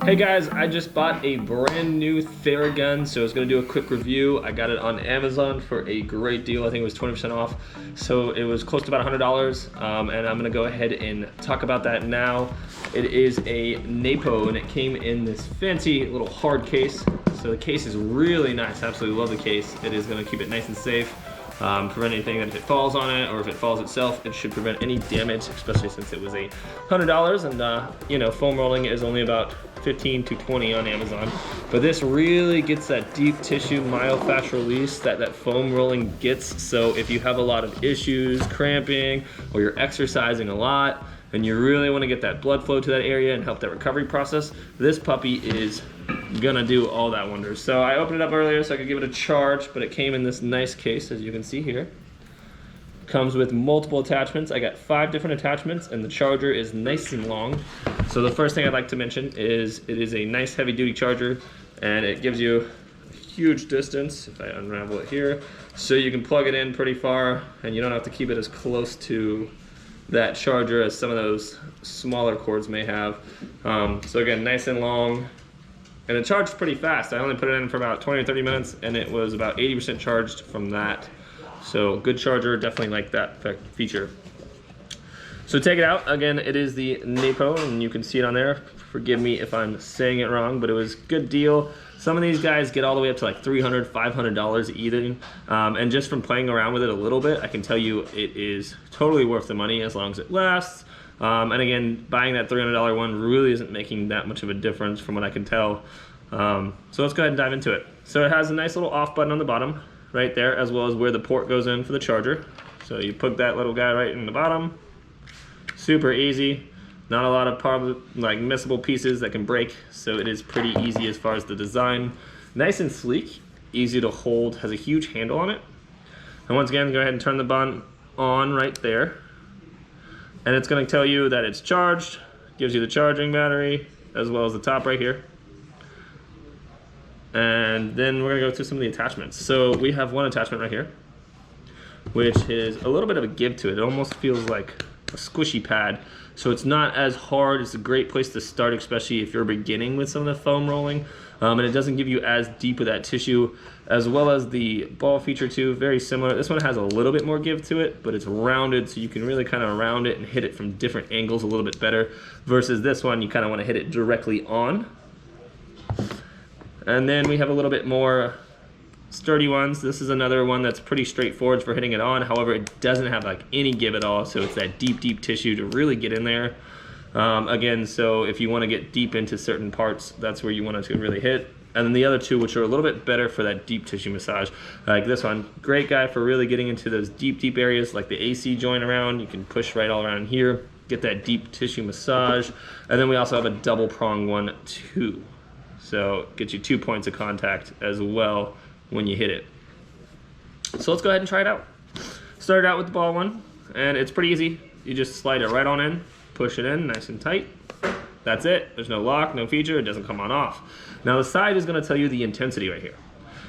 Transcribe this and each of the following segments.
Hey guys, I just bought a brand new Theragun, so I was gonna do a quick review. I got it on Amazon for a great deal. I think it was 20% off. So it was close to about $100, and I'm gonna go ahead and talk about that now. It is a NAIPO, and it came in this fancy little hard case. So the case is really nice, absolutely love the case. It is gonna keep it nice and safe. Prevent anything that if it falls on it or if it falls itself, it should prevent any damage, especially since it was $100 and you know, foam rolling is only about 15 to 20 on Amazon. But this really gets that deep tissue myofascial release that foam rolling gets. So if you have a lot of issues, cramping, or you're exercising a lot, and you really want to get that blood flow to that area and help that recovery process, this puppy is gonna do all that wonders. So I opened it up earlier so I could give it a charge, but it came in this nice case, as you can see here. Comes with multiple attachments. I got 5 different attachments, and the charger is nice and long. So the first thing I'd like to mention is it is a nice heavy duty charger, and it gives you a huge distance, if I unravel it here, so you can plug it in pretty far, and you don't have to keep it as close to that charger as some of those smaller cords may have. So again, nice and long, and it charged pretty fast. I only put it in for about 20 or 30 minutes, and it was about 80% charged from that. So good charger, definitely like that feature. So take it out. Again, it is the NAIPO, and you can see it on there. Forgive me if I'm saying it wrong, but it was a good deal. Some of these guys get all the way up to like $300, $500 either. And just from playing around with it a little bit, I can tell you it is totally worth the money as long as it lasts. And again, buying that $300 one really isn't making that much of a difference from what I can tell. So let's go ahead and dive into it. So it has a nice little off button on the bottom right there, as well as where the port goes in for the charger. So you put that little guy right in the bottom. Super easy. Not a lot of like missable pieces that can break, so it is pretty easy as far as the design. Nice and sleek, easy to hold, has a huge handle on it. And once again, go ahead and turn the button on right there. And it's gonna tell you that it's charged, gives you the charging battery, as well as the top right here. And then we're gonna go through some of the attachments. So we have one attachment right here, which is a little bit of a give to it. It almost feels like a squishy pad. So it's not as hard. It's a great place to start, especially if you're beginning with some of the foam rolling. And it doesn't give you as deep with that tissue, as well as the ball feature too, very similar. This one has a little bit more give to it, but it's rounded, so you can really kind of round it and hit it from different angles a little bit better, versus this one, you kind of want to hit it directly on. And then we have a little bit more sturdy ones. This is another one that's pretty straightforward for hitting it on. However, it doesn't have like any give at all, so it's that deep tissue to really get in there. Again, so if you want to get deep into certain parts, that's where you want it to really hit. And then the other two, which are a little bit better for that deep tissue massage, like this one, great guy for really getting into those deep areas, like the AC joint around. You can push right all around here, get that deep tissue massage. And then we also have a double prong one too, so get you 2 points of contact as well when you hit it. So let's go ahead and try it out. Start out with the ball one, and it's pretty easy. You just slide it right on in, push it in nice and tight. That's it. There's no lock, no feature, it doesn't come on off. Now the side is gonna tell you the intensity right here.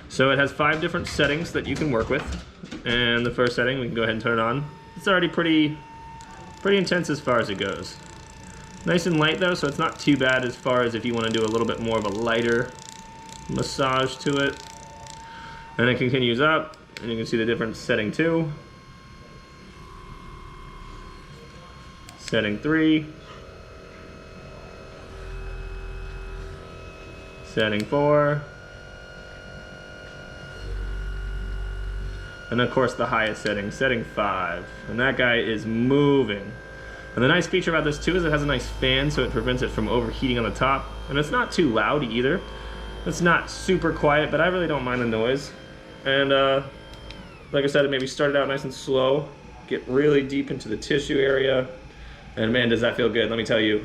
So it has 5 different settings that you can work with. And the first setting, we can go ahead and turn it on. It's already pretty intense as far as it goes. Nice and light though, so it's not too bad as far as if you wanna do a little bit more of a lighter massage to it. And it continues up, and you can see the different setting 2, setting 3, setting 4, and of course the highest setting, setting 5. And that guy is moving. And the nice feature about this too is it has a nice fan, so it prevents it from overheating on the top. And it's not too loud either. It's not super quiet, but I really don't mind the noise. And like I said, maybe start it out nice and slow, get really deep into the tissue area, and man, does that feel good, let me tell you.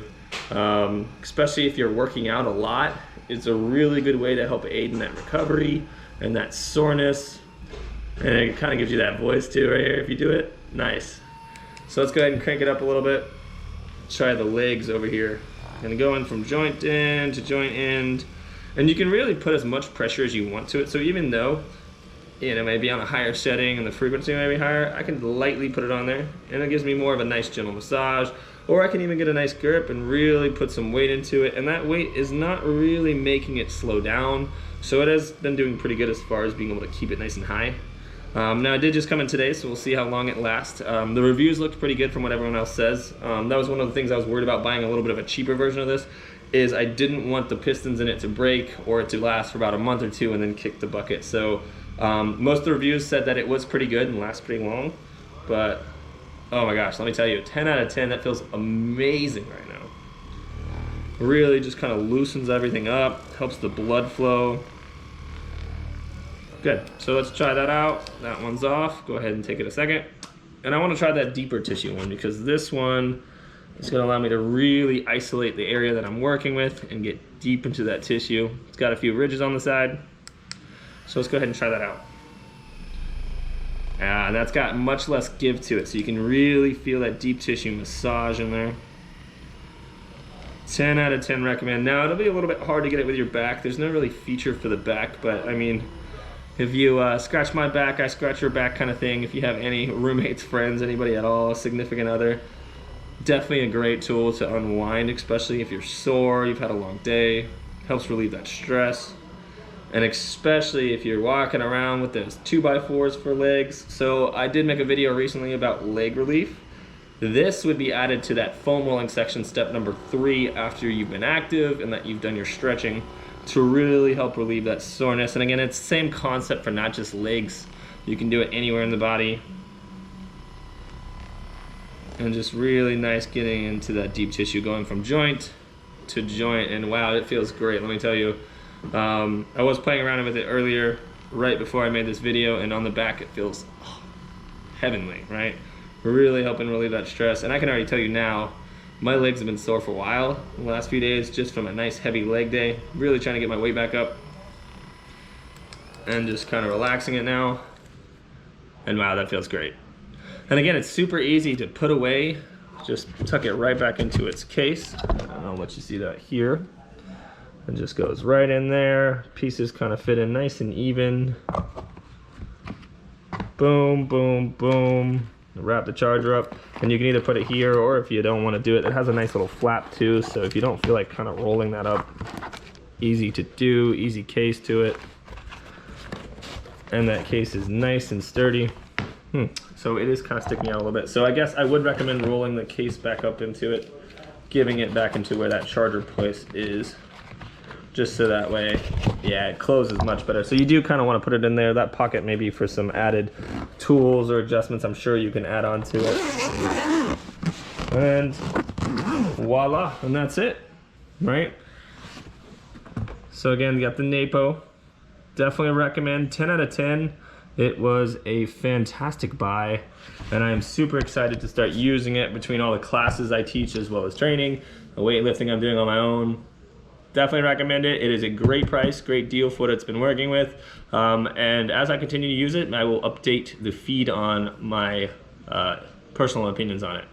Especially if you're working out a lot, it's a really good way to help aid in that recovery and that soreness. And it kind of gives you that voice too right here if you do it. Nice. So let's go ahead and crank it up a little bit. Try the legs over here. And going from joint end to joint end. And you can really put as much pressure as you want to it. So even though, you know, maybe on a higher setting and the frequency may be higher, I can lightly put it on there, and it gives me more of a nice gentle massage. or I can even get a nice grip and really put some weight into it, and that weight is not really making it slow down, so it has been doing pretty good as far as being able to keep it nice and high. Now, it did just come in today, so we'll see how long it lasts. The reviews looked pretty good from what everyone else says. That was one of the things I was worried about buying a little bit of a cheaper version of this, is I didn't want the pistons in it to break or it to last for about a month or two and then kick the bucket. So most of the reviews said that it was pretty good and lasts pretty long, but oh my gosh, let me tell you, 10 out of 10, that feels amazing right now. Really just kind of loosens everything up, helps the blood flow. Good, so let's try that out. That one's off, go ahead and take it a second. And I want to try that deeper tissue one, because this one is going to allow me to really isolate the area that I'm working with and get deep into that tissue. It's got a few ridges on the side, so let's go ahead and try that out. And that's got much less give to it, so you can really feel that deep tissue massage in there. 10 out of 10 recommend. Now, it'll be a little bit hard to get it with your back. There's no really feature for the back, but I mean, if you scratch my back, I scratch your back kind of thing. If you have any roommates, friends, anybody at all, a significant other, definitely a great tool to unwind, especially if you're sore, you've had a long day. Helps relieve that stress. And especially if you're walking around with those 2x4s for legs. So I did make a video recently about leg relief. This would be added to that foam rolling section, step number 3, after you've been active and that you've done your stretching, to really help relieve that soreness. And again, it's the same concept for not just legs. You can do it anywhere in the body. And just really nice getting into that deep tissue, going from joint to joint, and wow, it feels great, let me tell you. I was playing around with it earlier, right before I made this video, and on the back it feels heavenly, right? Really helping relieve that stress. And I can already tell you now, my legs have been sore for a while in the last few days, just from a nice heavy leg day. Really trying to get my weight back up, and just kind of relaxing it now. And wow, that feels great. And again, it's super easy to put away. Just tuck it right back into its case. And I'll let you see that here. It just goes right in there. Pieces kind of fit in nice and even. Boom, boom, boom. Wrap the charger up. And you can either put it here, or if you don't want to do it, it has a nice little flap too. So if you don't feel like kind of rolling that up, easy to do, easy case to it. And that case is nice and sturdy. So it is kind of sticking out a little bit. So I guess I would recommend rolling the case back up into it, giving it back into where that charger place is, just so that way, yeah, it closes much better. So you do kind of want to put it in there, that pocket maybe for some added tools or adjustments I'm sure you can add on to it. And voila, and that's it, right? So again, you got the NAIPO. Definitely recommend, 10 out of 10. It was a fantastic buy, and I am super excited to start using it between all the classes I teach as well as training, the weightlifting I'm doing on my own. Definitely recommend it. It is a great price, great deal for what it's been working with. And as I continue to use it, I will update the feed on my personal opinions on it.